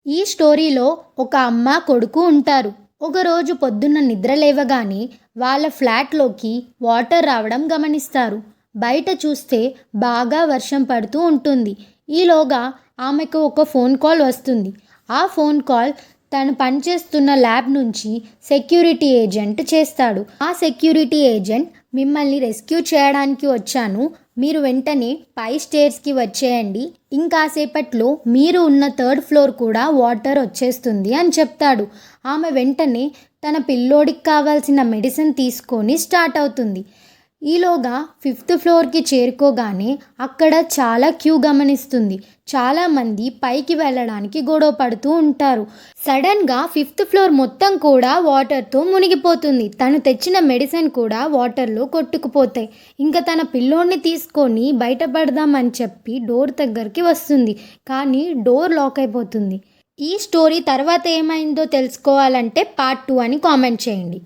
ఈ స్టోరీలో ఒక అమ్మ, కొడుకు ఉంటారు. ఒకరోజు పొద్దున్న నిద్ర లేవగానే వాళ్ళ ఫ్లాట్‌లోకి వాటర్ రావడం గమనిస్తారు. బయట చూస్తే బాగా వర్షం పడుతూ ఉంటుంది. ఈలోగా ఆమెకు ఒక ఫోన్ కాల్ వస్తుంది. ఆ ఫోన్ కాల్ తను పనిచేస్తున్న ల్యాబ్ నుంచి సెక్యూరిటీ ఏజెంట్ చేస్తాడు. ఆ సెక్యూరిటీ ఏజెంట్, మిమ్మల్ని రెస్క్యూ చేయడానికి వచ్చాను. మీరు వెంటనే పై స్టేర్స్‌కి వచ్చేయండి. ఇంకాసేపట్లో మీరు ఉన్న థర్డ్ ఫ్లోర్ కూడా వాటర్ వచ్చేస్తుంది అని చెప్తాడు. ఆమె వెంటనే తన పిల్లోడికి కావాల్సిన మెడిసిన్ తీసుకొని స్టార్ట్ అవుతుంది. ఈలోగా ఫిఫ్త్ ఫ్లోర్‌కి చేరుకోగానే అక్కడ చాలా క్యూ గమనిస్తుంది. చాలామంది పైకి వెళ్ళడానికి గొడవ పడుతూ ఉంటారు. సడన్‌గా ఫిఫ్త్ ఫ్లోర్ మొత్తం కూడా వాటర్‌తో మునిగిపోతుంది. తను తెచ్చిన మెడిసిన్ కూడా వాటర్‌లో కొట్టుకుపోతాయి. ఇంకా తన పిల్లోడిని తీసుకొని బయటపడదామని చెప్పి డోర్ దగ్గరికి వస్తుంది. కానీ డోర్ లాక్ అయిపోతుంది. ఈ స్టోరీ తర్వాత ఏమైందో తెలుసుకోవాలంటే పార్ట్ 2 అని కామెంట్ చేయండి.